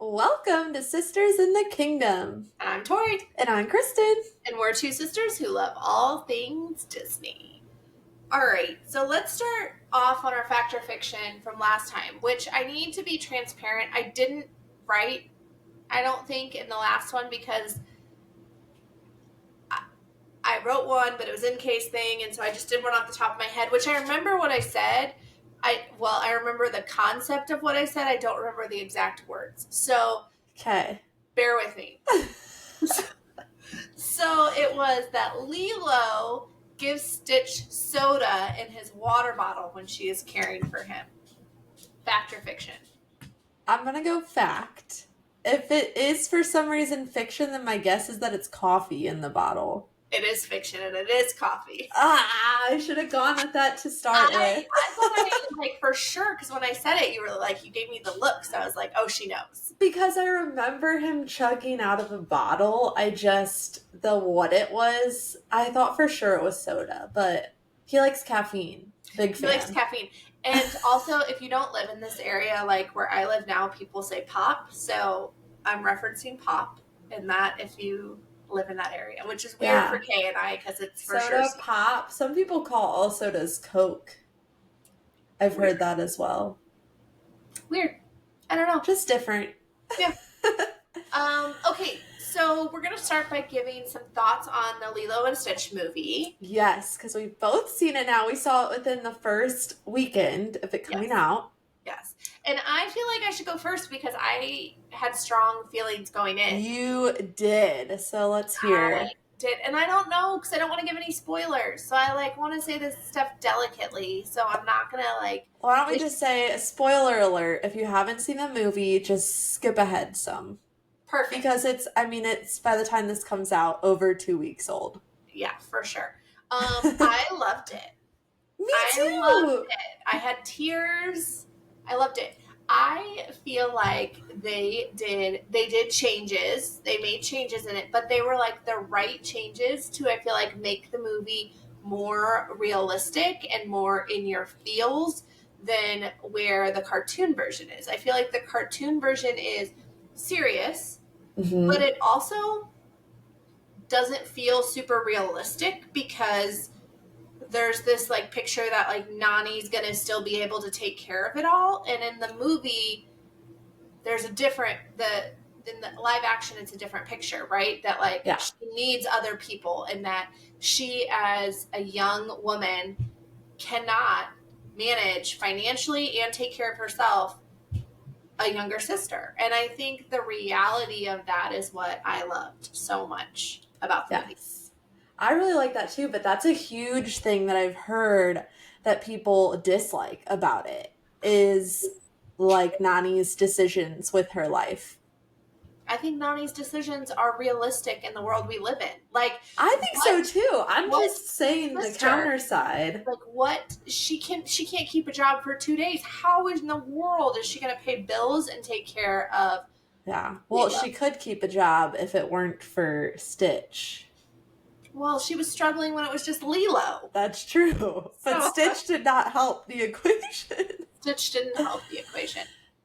Welcome to Sisters in the Kingdom. I'm Tori, And I'm Kristen. and we're two sisters who love all things Disney. All right, so let's start off on our fact or fiction from last time, which I need to be transparent. I didn't write, I don't think, in the last one because I wrote one, but it was in case thing, and so I just did one off the top of my head, which I remember what I said. I remember the concept of what I said. I don't remember the exact words. So, Okay. bear with me. So it was that Lilo gives Stitch soda in his water bottle when she is caring for him. Fact or fiction? I'm going to go fact. If it is for some reason fiction, then my guess is that it's coffee in the bottle. It is fiction and it is coffee. I should have gone with that to start with. I thought I like for sure because when I said it, you were like, you gave me the look, so I was like, oh, she knows. Because I remember him chugging out of a bottle. What it was, I thought for sure it was soda, but he likes caffeine. Big fan. He likes caffeine. And also, if you don't live in this area, like where I live now, people say pop. So I'm referencing pop in that if you live in that area, which is weird for Kay and I because it's for soda sure pop. Some people call all sodas Coke. I've heard that as well. Weird. I don't know. Just different. Yeah. Okay, so we're going to start by giving some thoughts on the Lilo and Stitch movie. Yes, because we've both seen it now. We saw it within the first weekend of it coming out. Yes. And I feel like I should go first because I had strong feelings going in. You did. So let's hear. I did. And I don't know because I don't want to give any spoilers. So I want to say this stuff delicately. So I'm not going to Why don't we just say, spoiler alert, if you haven't seen the movie, just skip ahead some. Perfect. Because it's by the time this comes out, over 2 weeks old. Yeah, for sure. I loved it. Me too. I loved it. I had tears. I loved it. I feel like they did changes. They made changes in it, but they were like the right changes to, I feel like, make the movie more realistic and more in your feels than where the cartoon version is. I feel like the cartoon version is serious, but it also doesn't feel super realistic because there's this picture that Nani's gonna still be able to take care of it all, and in the movie there's in the live action it's a different picture, right? That she needs other people and that she as a young woman cannot manage financially and take care of herself a younger sister. And I think the reality of that is what I loved so much about the movie. I really like that too, but that's a huge thing that I've heard that people dislike about it is Nani's decisions with her life. I think Nani's decisions are realistic in the world we live in. I think so too. I'm just saying the counter side. She can't keep a job for 2 days. How in the world is she going to pay bills and take care of? Yeah. Well, she could keep a job if it weren't for Stitch. Well, she was struggling when it was just Lilo. That's true. But Stitch did not help the equation. Stitch didn't help the equation.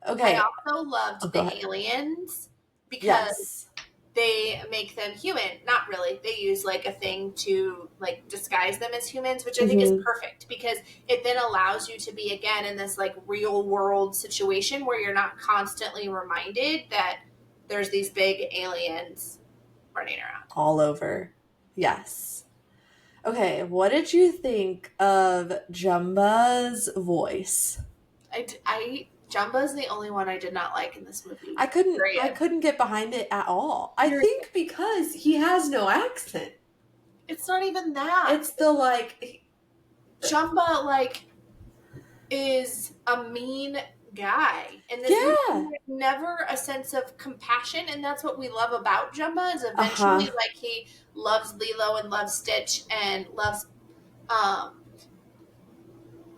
Okay. I also loved the aliens because they make them human. Not really. They use a thing to disguise them as humans, which I think is perfect because it then allows you to be again in this real world situation where you're not constantly reminded that there's these big aliens running around all over. Yes. Okay, what did you think of Jumba's voice? Jumba's the only one I did not like in this movie. I couldn't get behind it at all. I think because he has no accent. It's not even that. It's the Jumba is a mean guy. And this movie never a sense of compassion, and that's what we love about Jumba is eventually he loves Lilo and loves Stitch and loves I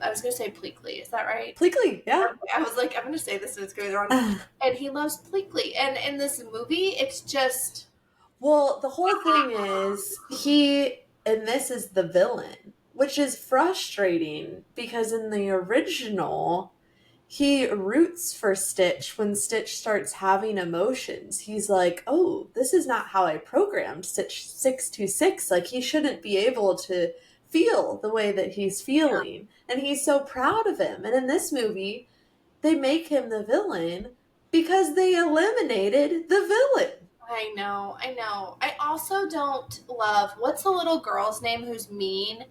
was going to say Pleakley. Is that right? Pleakley, yeah. I was I'm going to say this and it's going to be wrong. And he loves Pleakley. And in this movie, it's just... Well, the whole thing is and this is the villain, which is frustrating because in the original, he roots for Stitch when Stitch starts having emotions. He's like, oh, this is not how I programmed Stitch 626. Like, he shouldn't be able to feel the way that he's Yeah. feeling. And he's so proud of him. And in this movie, they make him the villain because they eliminated the villain. I know, I know. I also don't love what's the little girl's name who's mean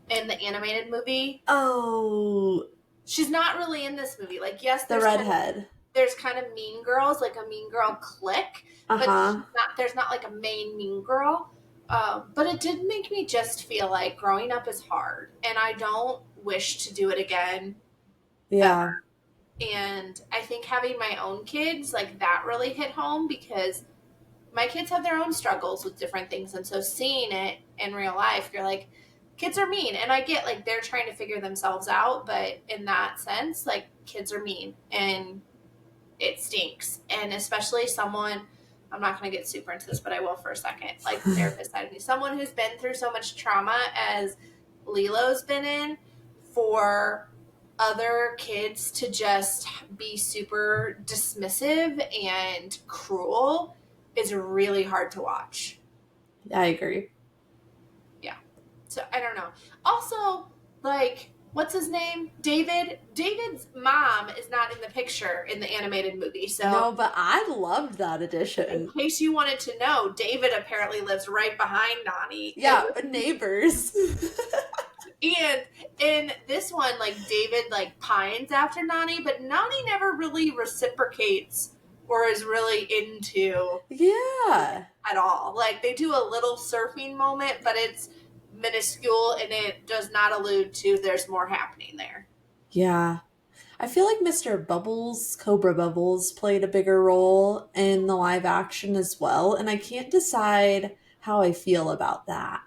in the animated movie? Oh, She's not really in this movie. Like, yes, the redhead. there's kind of mean girls, like a mean girl clique, but there's not like a main mean girl. But it did make me just feel like growing up is hard, and I don't wish to do it again. Yeah. And I think having my own kids, like that really hit home because my kids have their own struggles with different things. And so seeing it in real life, you're like, kids are mean. And I get like they're trying to figure themselves out. But in that sense, like kids are mean and it stinks. And especially someone, I'm not going to get super into this, but I will for a second, like the therapist side of me, someone who's been through so much trauma as Lilo's been in, for other kids to just be super dismissive and cruel is really hard to watch. I agree. Yeah. So I don't know. Also, like, what's his name? David. David's mom is not in the picture in the animated movie. So no, but I loved that addition. In case you wanted to know, David apparently lives right behind Nani. Yeah, neighbors. And in this one, like David like pines after Nani, but Nani never really reciprocates or is really into at all. Like they do a little surfing moment, but it's minuscule and it does not allude to there's more happening there. Yeah. I feel like Mr. Bubbles, Cobra Bubbles, played a bigger role in the live action as well, and I can't decide how I feel about that.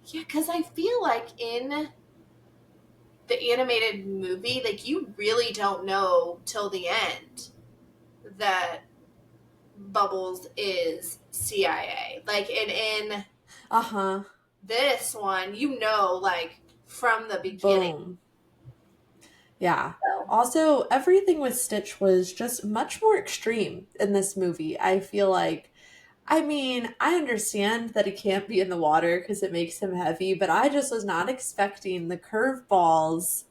Yeah, because I feel like in the animated movie, like you really don't know till the end that Bubbles is CIA. Like in this one, you know, like from the beginning. Boom. Yeah. Also, everything with Stitch was just much more extreme in this movie. I feel like, I mean, I understand that he can't be in the water because it makes him heavy, but I just was not expecting the curveballs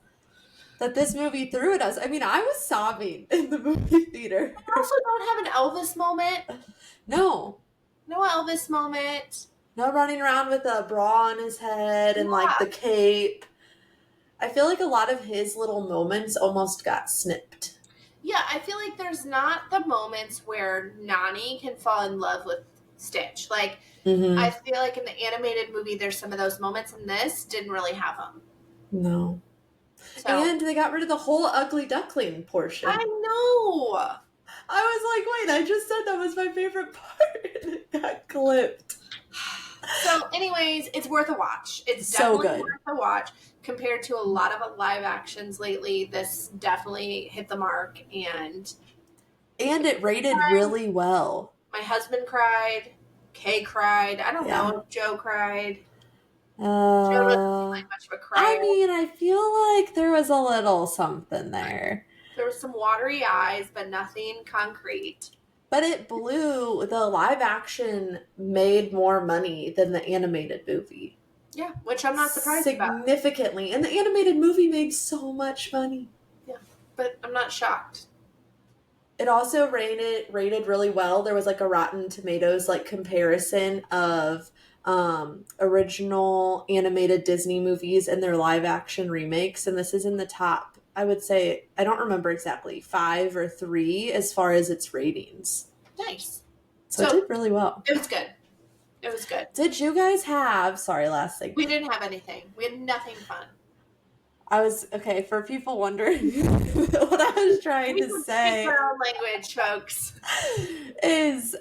that this movie threw at us. I mean, I was sobbing in the movie theater. You also don't have an Elvis moment. No. No Elvis moment. No running around with a bra on his head and like the cape. I feel like a lot of his little moments almost got snipped. Yeah, I feel like there's not the moments where Nani can fall in love with Stitch. Like, I feel like in the animated movie, there's some of those moments, and this didn't really have them. No. So, and they got rid of the whole ugly duckling portion. I know. I was like, wait, I just said that was my favorite part. It got clipped. So, anyways, it's worth a watch. It's definitely worth a watch. Compared to a lot of live actions lately, this definitely hit the mark, and it rated really well. My husband cried. Kay cried. I don't know if Joe cried. Joe doesn't seem like much of a crier. I mean, I feel like there was a little something there. There was some watery eyes, but nothing concrete. But it blew. The live action made more money than the animated movie. Yeah, which I'm not surprised about. Significantly. And the animated movie made so much money. Yeah, but I'm not shocked. It also rated really well. There was like a Rotten Tomatoes like comparison of original animated Disney movies and their live action remakes. And this is in the top, I would say, I don't remember exactly, 5 or 3 as far as its ratings. Nice. So it did really well. It was good. It was good. Did you guys have, sorry, last thing. We didn't have anything. We had nothing fun. Okay, for people wondering what I was trying to say. Our own language, folks. Is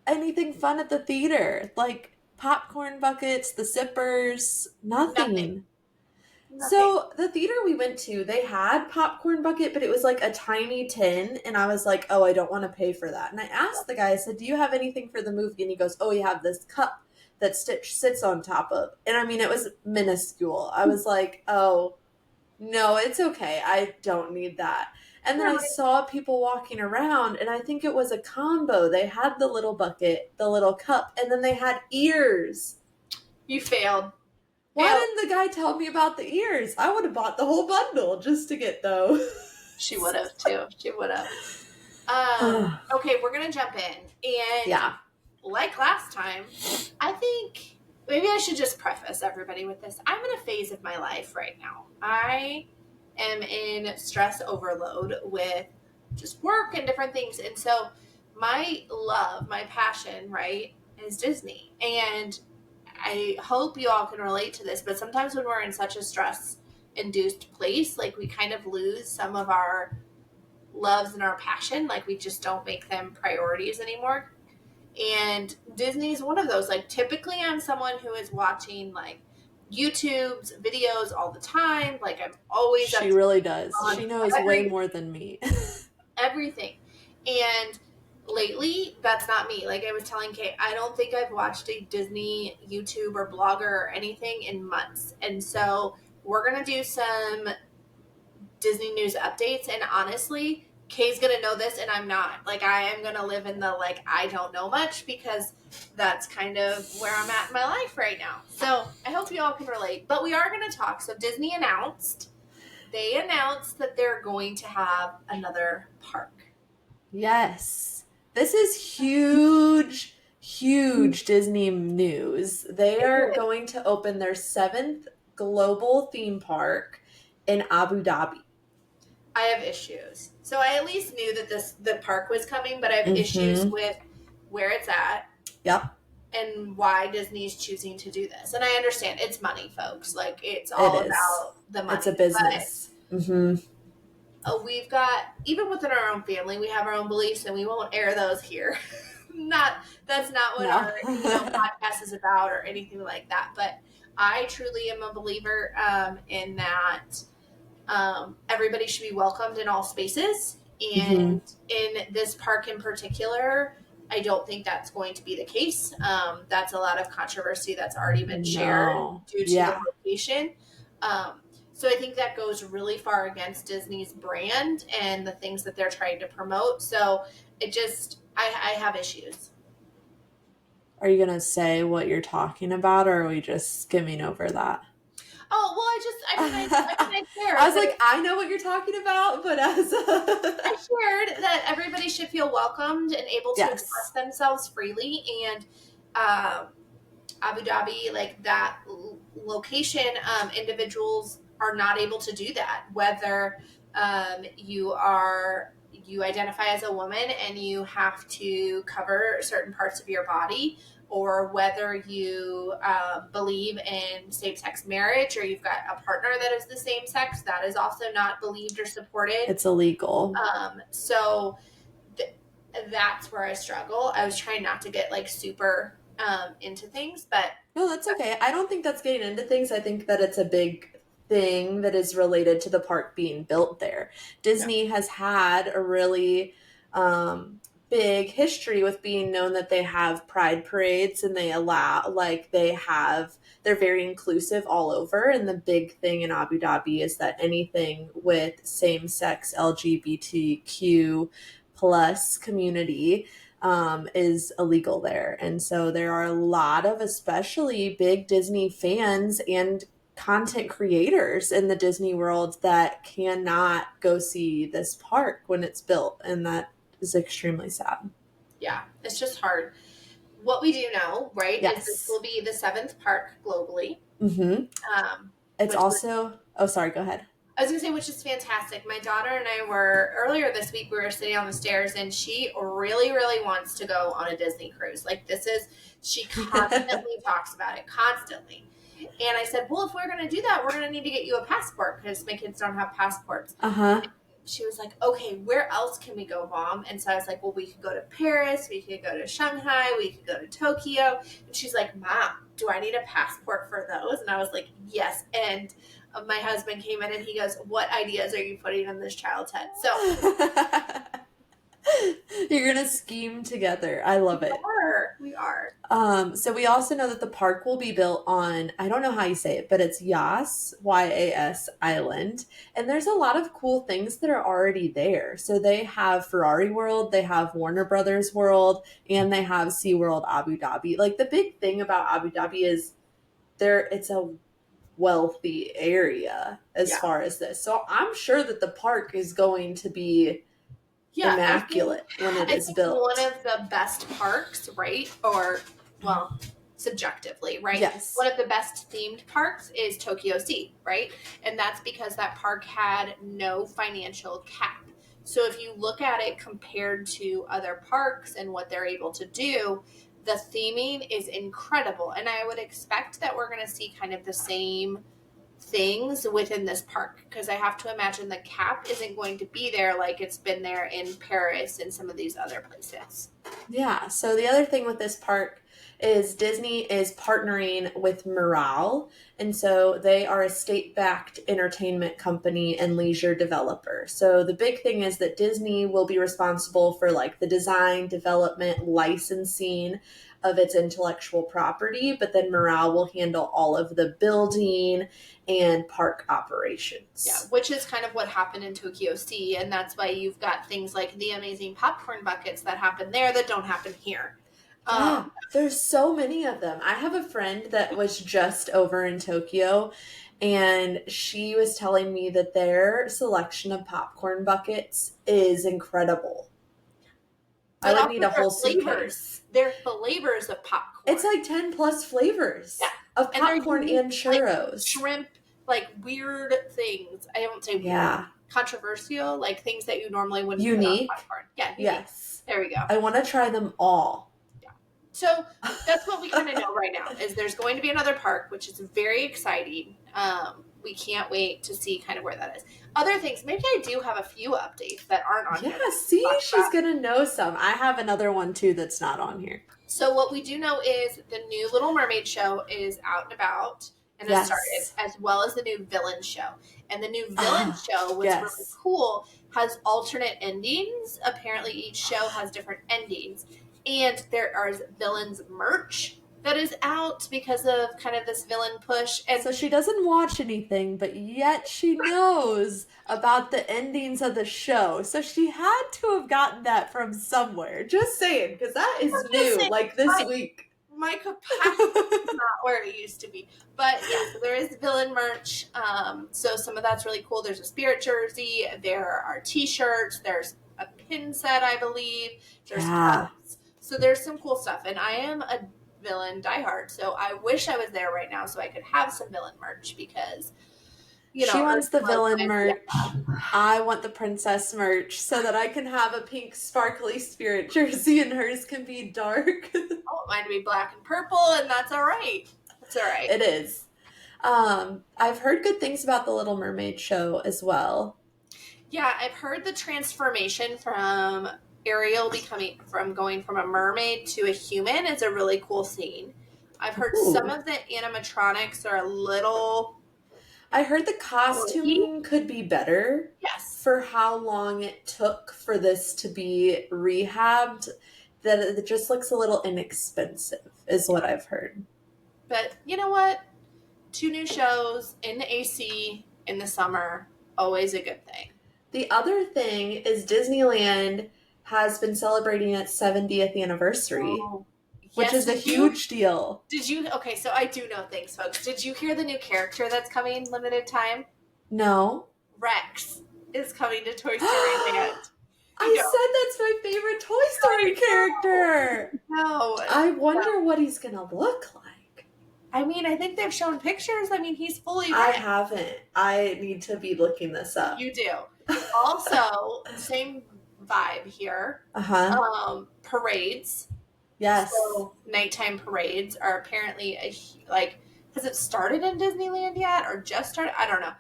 anything fun at the theater? Like popcorn buckets, the sippers, nothing. So the theater we went to, they had popcorn bucket, but it was like a tiny tin. And I was like, oh, I don't want to pay for that. And I asked the guy, I said, do you have anything for the movie? And he goes, oh, you have this cup that Stitch sits on top of. And I mean, it was minuscule. I was like, oh, no, it's okay. I don't need that. And then I saw people walking around, and I think it was a combo. They had the little bucket, the little cup, and then they had ears. You failed. Why didn't the guy tell me about the ears? I would have bought the whole bundle just to get those. She would have too. She would have. Okay, we're gonna jump in, and Yeah. like last time, I think maybe I should just preface everybody with this. I'm in a phase of my life right now. I am in stress overload with just work and different things, and so my love, my passion, right, is Disney, and I hope you all can relate to this. But sometimes when we're in such a stress induced place, like we kind of lose some of our loves and our passion, like we just don't make them priorities anymore. And Disney is one of those. Like typically I'm someone who is watching like YouTube's videos all the time. Like I'm always She really does. She knows way more than me. Everything. And lately that's not me. Like I was telling Kate, I don't think I've watched a Disney YouTube or blogger or anything in months. And so we're gonna do some Disney news updates, and honestly, Kay's gonna know this and I'm not. Like I am gonna live in the like I don't know much, because that's kind of where I'm at in my life right now. So I hope you all can relate. But we are gonna talk. So Disney announced that they're going to have another park. Yes. This is huge, huge Disney news. They are going to open their 7th global theme park in Abu Dhabi. I have issues. So I at least knew that the park was coming, but I have issues with where it's at. Yep. And why Disney's choosing to do this. And I understand it's money, folks. Like it's all about the money. It's a business. We've got, even within our own family, we have our own beliefs, and we won't air those here. That's not what our podcast is about or anything like that. But I truly am a believer in that everybody should be welcomed in all spaces. And in this park in particular, I don't think that's going to be the case. That's a lot of controversy that's already been shared due to the location. So I think that goes really far against Disney's brand and the things that they're trying to promote. So it just, I have issues. Are you going to say what you're talking about, or are we just skimming over that? Oh, well, I shared. I was like, I know what you're talking about, but I shared that everybody should feel welcomed and able to express themselves freely. And Abu Dhabi, like that location, individuals are not able to do that. Whether you identify as a woman and you have to cover certain parts of your body, or whether you believe in same-sex marriage, or you've got a partner that is the same sex, that is also not believed or supported. It's illegal. So that's where I struggle. I was trying not to get like super into things, but no, that's okay. I don't think that's getting into things. I think that it's a big thing that is related to the park being built there. Disney has had a really big history with being known that they have pride parades, and they're very inclusive all over. And the big thing in Abu Dhabi is that anything with same-sex LGBTQ plus community is illegal there. And so there are a lot of especially big Disney fans and content creators in the Disney world that cannot go see this park when it's built, and that is extremely sad. Yeah, it's just hard. What we do know, right, is this will be the 7th park globally. It's also, sorry, go ahead. I was going to say, which is fantastic. My daughter and I were, earlier this week, we were sitting on the stairs, and she really, really wants to go on a Disney cruise. Like she constantly talks about it, constantly. And I said, well, if we're going to do that, we're going to need to get you a passport, because my kids don't have passports. She was like, okay, where else can we go, Mom? And so I was like, well, we could go to Paris, we could go to Shanghai, we could go to Tokyo. And she's like, Mom, do I need a passport for those? And I was like, yes. And my husband came in and he goes, what ideas are you putting in this child's head? So You're gonna scheme together. I love it. We are. So we also know that the park will be built on, I don't know how you say it, but it's Yas, Y-A-S Island. And there's a lot of cool things that are already there. So they have Ferrari World, they have Warner Brothers World, and they have SeaWorld Abu Dhabi. Like the big thing about Abu Dhabi is it's a wealthy area as Yeah. far as this. So I'm sure that the park is going to be Yeah, immaculate when it I is think built. one of the best parks, right? Or, well, subjectively, right? Yes. One of the best themed parks is Tokyo Sea, right? And that's because that park had no financial cap. So if you look at it compared to other parks and what they're able to do, the theming is incredible. And I would expect that we're going to see kind of the same things within this park, because I have to imagine the cap isn't going to be there like it's been there in Paris and some of these other places. Yeah. So the other thing with this park is Disney is partnering with Morale. And so they are a state backed entertainment company and leisure developer. So the big thing is that Disney will be responsible for like the design, development, licensing of its intellectual property, but then Morale will handle all of the building and park operations. Yeah, which is kind of what happened in Tokyo Sea, and that's why you've got things like the amazing popcorn buckets that happen there that don't happen here. Yeah, there's so many of them. I have a friend that was just over in Tokyo, and she was telling me that their selection of popcorn buckets is incredible. I But would need a also whole their flavors. suitcase. They're flavors of popcorn. It's like 10 plus flavors Yeah. of And they're popcorn unique, and churros. like shrimp, like weird things. I don't say weird. Yeah. Controversial, like things that you normally wouldn't Unique. put on popcorn. Yeah, unique. Yes. There we go. I want to try them all. So that's what we kind of know right now, is there's going to be another park, which is very exciting. We can't wait to see kind of where that is. Other things, maybe I do have a few updates that aren't on here. Yeah, see, she's going to know some. I have another one too that's not on here. So what we do know is the new Little Mermaid show is out and about and has started, as well as the new villain show. And the new villain show, which is really cool, has alternate endings. Apparently each show has different endings. And there is villains merch that is out because of kind of this villain push. And so she doesn't watch anything, but yet she knows about the endings of the show. So she had to have gotten that from somewhere. Just saying, because that is new, like this week. My capacity is not where it used to be. But yeah, so there is villain merch. So some of that's really cool. There's a spirit jersey. There are t-shirts. There's a pin set, I believe. There's cups. So there's some cool stuff. And I am a villain diehard. So I wish I was there right now so I could have some villain merch, because, you know. She wants the villain merch. Yeah. I want the princess merch so that I can have a pink sparkly spirit jersey and hers can be dark. I want mine to be black and purple, and that's all right. That's all right. It is. I've heard good things about the Little Mermaid show as well. Yeah, I've heard the transformation from Ariel going from a mermaid to a human is a really cool scene. I've heard some of the animatronics are a little. I heard the costuming could be better. Yes. For how long it took for this to be rehabbed, that it just looks a little inexpensive, is what I've heard. But you know what? 2 new shows in the AC in the summer, always a good thing. The other thing is Disneyland has been celebrating its 70th anniversary, which is a huge deal. Okay, so I do know things, folks. Did you hear the new character that's coming limited time? No. Rex is coming to Toy Story Land. I said that's my favorite Toy Story character. No. I wonder what he's going to look like. I mean, I think they've shown pictures. I mean, he's fully Rex. I haven't. I need to be looking this up. You do. Also, same vibe here. Parades. Yes. So nighttime parades are apparently has it started in Disneyland yet or just started? I don't know.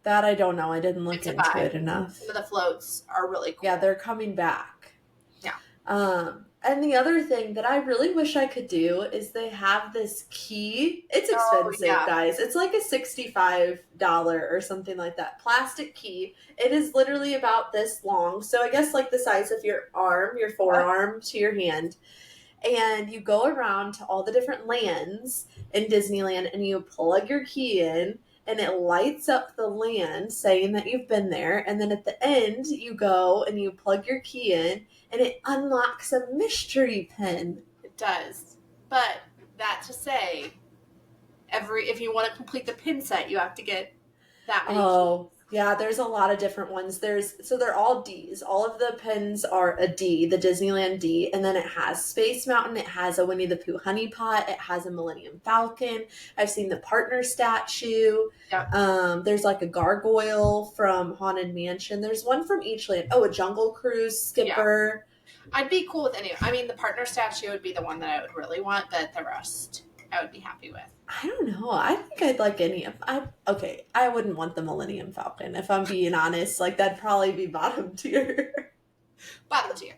That I don't know. I didn't look into it enough. Some of the floats are really cool. Yeah, they're coming back. Yeah. And the other thing that I really wish I could do is they have this key. It's Oh expensive, yeah. guys. It's like a $65 or something like that. Plastic key. It is literally about this long. So I guess like the size of your arm, your forearm to your hand. And you go around to all the different lands in Disneyland and you plug your key in and it lights up the land saying that you've been there. And then at the end, you go and you plug your key in and it unlocks a mystery pin. It does. But that to say, if you want to complete the pin set, you have to get that many Oh, keys. yeah, there's a lot of different ones. So they're all D's. All of the pins are a D, the Disneyland D, and then it has Space Mountain, it has a Winnie the Pooh honey pot, it has a Millennium Falcon. I've seen the partner statue. Yep. There's like a gargoyle from Haunted Mansion. There's one from each land. Oh, a Jungle Cruise skipper. I'd be cool with any. I mean, the partner statue would be the one that I would really want, but the rest I would be happy with. I don't know. I think I'd like any of I wouldn't want the Millennium Falcon if I'm being honest. Like that'd probably be bottom tier. Bottom tier.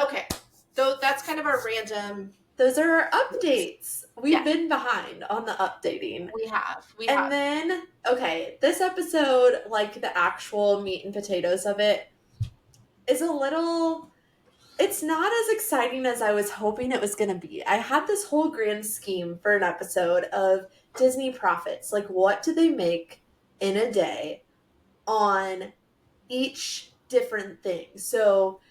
Okay. So that's kind of our random. Those are our updates. We've Yeah. been behind on the updating. We have. And then, okay, this episode, like the actual meat and potatoes of it, is a little. It's not as exciting as I was hoping it was going to be. I had this whole grand scheme for an episode of Disney profits. Like, what do they make in a day on each different thing? So,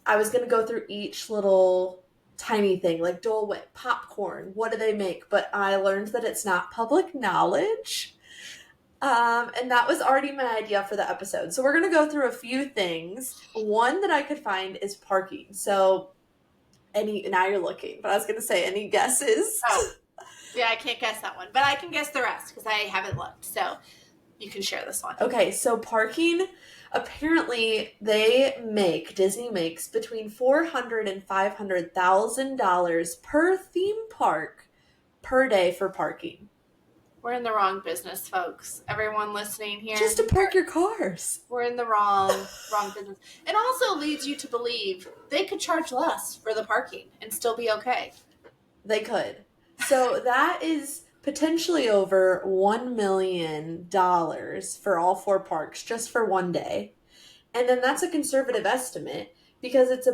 I was going to go through each little tiny thing, like Dole Whip, popcorn. What do they make? But I learned that it's not public knowledge. And that was already my idea for the episode. So we're going to go through a few things. One that I could find is parking. So now you're looking, but I was going to say any guesses? Oh, yeah, I can't guess that one, but I can guess the rest because I haven't looked. So you can share this one. Okay, so parking, apparently Disney makes between $400,000 and $500,000 per theme park per day for parking. We're in the wrong business, folks. Everyone listening here. Just to park your cars. We're in the wrong business. It also leads you to believe they could charge less for the parking and still be okay. They could. So that is potentially over $1 million for all 4 parks just for one day. And then that's a conservative estimate because it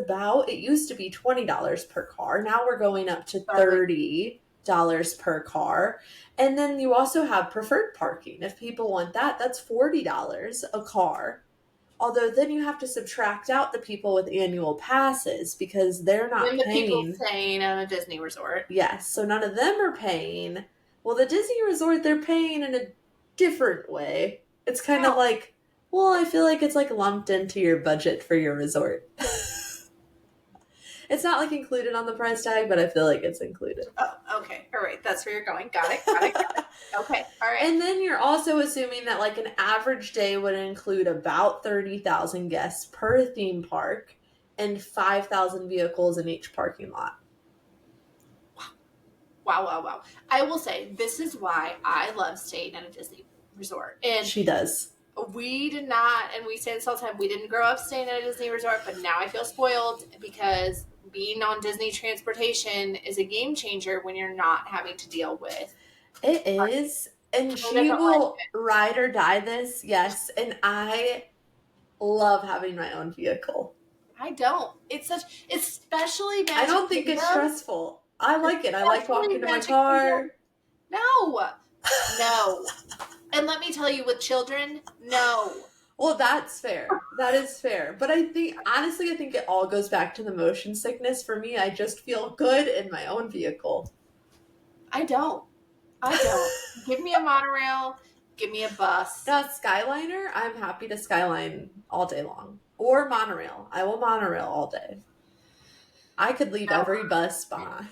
used to be $20 per car. Now we're going up to $30 per car. And then you also have preferred parking. If people want that, that's $40 a car. Although then you have to subtract out the people with annual passes because they're not and the paying. People staying on a Disney resort. Yes, so none of them are paying. Well, the Disney resort, they're paying in a different way. It's kind of like, well, I feel like it's like lumped into your budget for your resort. It's not like included on the price tag, but I feel like it's included. Oh, okay. All right. That's where you're going. Got it. Okay. All right. And then you're also assuming that like an average day would include about 30,000 guests per theme park and 5,000 vehicles in each parking lot. Wow. I will say, this is why I love staying at a Disney resort. And she does. We did not, and we say this all the time, we didn't grow up staying at a Disney resort, but now I feel spoiled because being on Disney transportation is a game changer when you're not having to deal with it is. And she will ride or die this, yes. And I love having my own vehicle. I don't. It's especially Magic I don't think it's stressful. I like it. I like walking to my car. No. And let me tell you, with children, no. Well, that's fair. That is fair. But I think it all goes back to the motion sickness. For me, I just feel good in my own vehicle. I don't. Give me a monorail. Give me a bus. Now, Skyliner, I'm happy to Skyline all day long. Or monorail. I will monorail all day. I could leave every bus behind.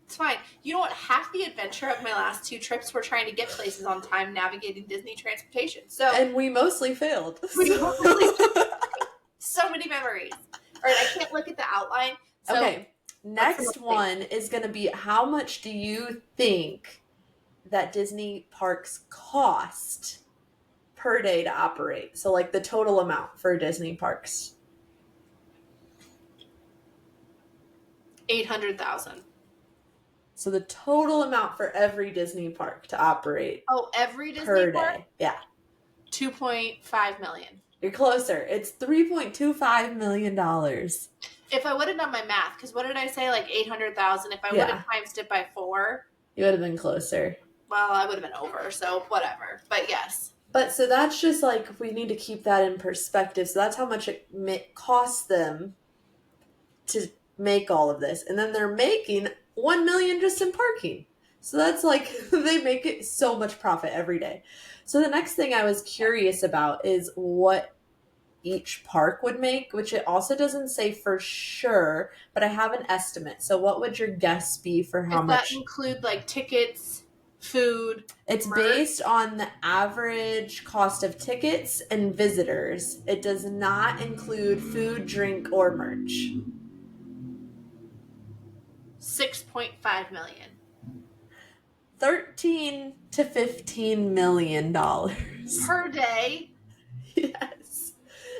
It's fine. You know what? Half the adventure of my last 2 trips were trying to get places on time navigating Disney transportation. And we mostly failed. So many memories. All right, I can't look at the outline. So okay. Next one is going to be, how much do you think that Disney parks cost per day to operate? So like the total amount for Disney parks. 800,000. So the total amount for every Disney park to operate Oh, every Disney per park? day. Yeah. 2.5 million. You're closer. It's $3.25 million. If I would have done my math, because what did I say? Like 800,000. If I would have times it by 4, you would have been closer. Well, I would have been over, so whatever. But yes. But so that's just like, we need to keep that in perspective. So that's how much it costs them to make all of this. And then they're making $1 million just in parking. So that's like, they make it so much profit every day. So the next thing I was curious about is what each park would make, which it also doesn't say for sure, but I have an estimate. So what would your guess be for how much? Does that include like tickets, food? It's based on the average cost of tickets and visitors. It does not include food, drink, or merch. 6.5 million. 13 to $15 million per day. Yes,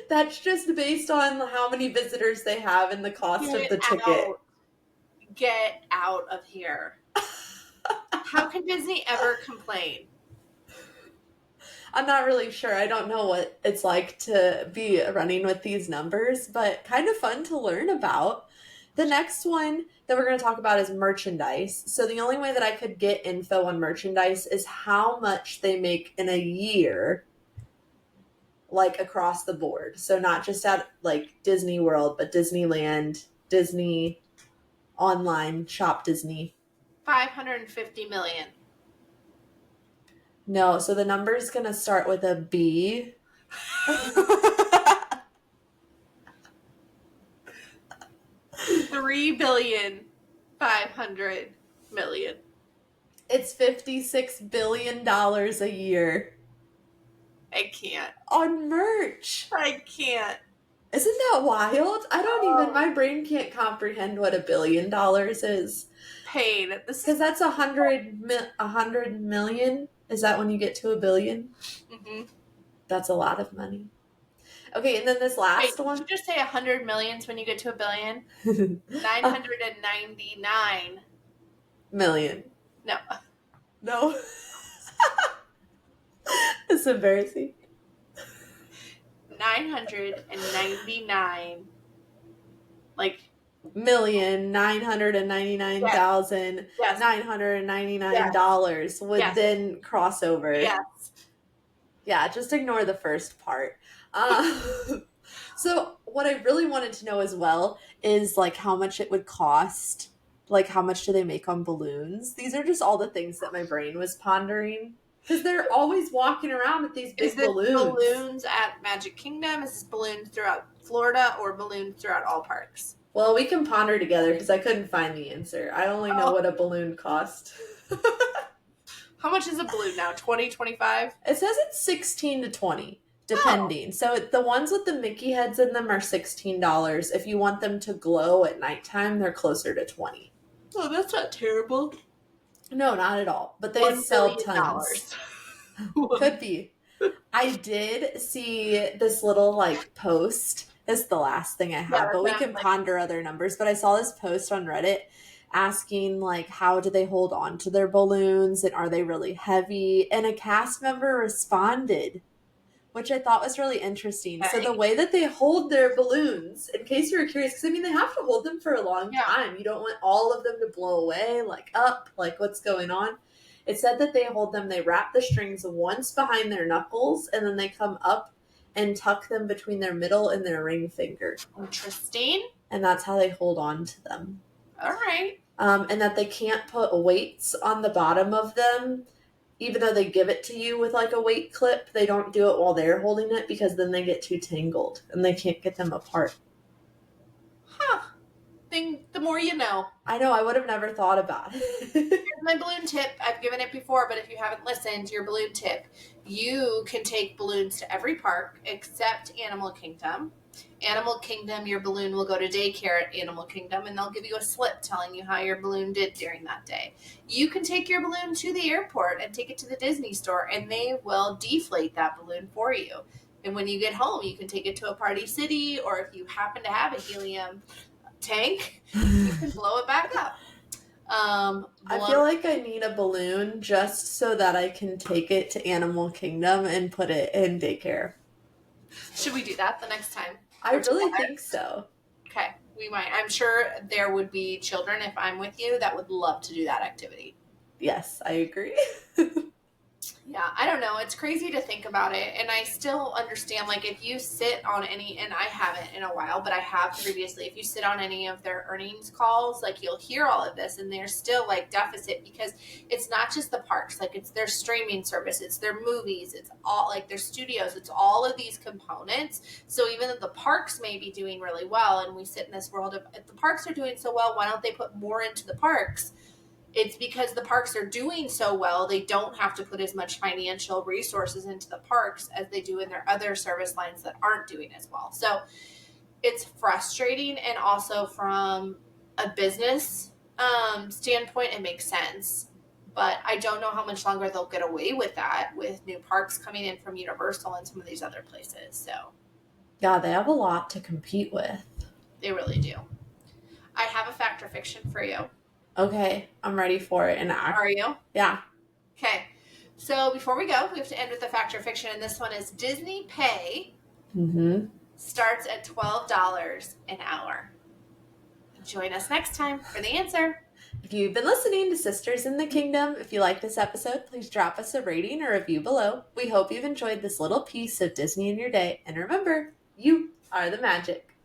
that's just based on how many visitors they have and the cost of the ticket. Get out of here. How can Disney ever complain? I'm not really sure. I don't know what it's like to be running with these numbers, but kind of fun to learn about. The next one that we're going to talk about is merchandise. So the only way that I could get info on merchandise is how much they make in a year, like across the board. So not just at like Disney World, but Disneyland, Disney online, Shop Disney. 550 million. No, so the number is going to start with a B. $3,500,000,000. It's $56 billion a year. I can't. On merch. I can't. Isn't that wild? I don't even, my brain can't comprehend what $1 billion is. Pain. Because that's 100 million. Is that when you get to $1 billion? Mm-hmm. That's a lot of money. Okay, and then this last one. Did you just say 100 millions when you get to $1 billion? 999 million. No. No. It's embarrassing. 999 like $1,999,999 would then cross over. Yes. Yeah, just ignore the first part. So what I really wanted to know as well is like how much it would cost. Like how much do they make on balloons? These are just all the things that my brain was pondering. Because they're always walking around with these big balloons. Balloons at Magic Kingdom? Is this balloons throughout Florida or balloons throughout all parks? Well, we can ponder together because I couldn't find the answer. I only know what a balloon cost. How much is a balloon now? 20, 25? It says it's 16 to 20, depending. So the ones with the Mickey heads in them are $16. If you want them to glow at nighttime, they're closer to 20. Oh, that's not terrible. No, not at all. But they sell tons. Could be. I did see this little like post. This is the last thing I have, but we can ponder other numbers. But I saw this post on Reddit asking like how do they hold on to their balloons and are they really heavy? And a cast member responded, which I thought was really interesting. So the way that they hold their balloons, in case you were curious, because I mean they have to hold them for a long time. You don't want all of them to blow away, like up, like what's going on. It said that they hold them, they wrap the strings once behind their knuckles, and then they come up and tuck them between their middle and their ring finger. Interesting. And that's how they hold on to them. All right. And that they can't put weights on the bottom of them. Even though they give it to you with like a weight clip, they don't do it while they're holding it because then they get too tangled and they can't get them apart. Huh. The more you know. I know, I would have never thought about it. Here's my balloon tip. I've given it before, but if you haven't listened, your balloon tip. You can take balloons to every park except Animal Kingdom. Animal Kingdom, your balloon will go to daycare at Animal Kingdom, and they'll give you a slip telling you how your balloon did during that day. You can take your balloon to the airport and take it to the Disney store, and they will deflate that balloon for you. And when you get home, you can take it to a Party City, or if you happen to have a helium tank, you can blow it back up. I feel like I need a balloon just so that I can take it to Animal Kingdom and put it in daycare. Should we do that the next time? I really think so. Okay, we might. I'm sure there would be children, if I'm with you, that would love to do that activity. Yes, I agree. Yeah, I don't know. It's crazy to think about it. And I still understand, like, if you sit on any, and I haven't in a while, but I have previously, if you sit on any of their earnings calls, like, you'll hear all of this, and there's still, like, deficit because it's not just the parks. Like, it's their streaming service, it's their movies, it's all, like, their studios, it's all of these components. So even though the parks may be doing really well, and we sit in this world of, if the parks are doing so well, why don't they put more into the parks? It's because the parks are doing so well, they don't have to put as much financial resources into the parks as they do in their other service lines that aren't doing as well. So it's frustrating, and also from a business standpoint, it makes sense. But I don't know how much longer they'll get away with that with new parks coming in from Universal and some of these other places. So Yeah, they have a lot to compete with. they really do. I have a fact or fiction for you. Okay, I'm ready for it. And Are you? Yeah. Okay. So before we go, we have to end with the fact or fiction, and this one is Disney Pay starts at $12 an hour. Join us next time for the answer. If you've been listening to Sisters in the Kingdom, if you like this episode, please drop us a rating or review below. We hope you've enjoyed this little piece of Disney in your day. And remember, you are the magic.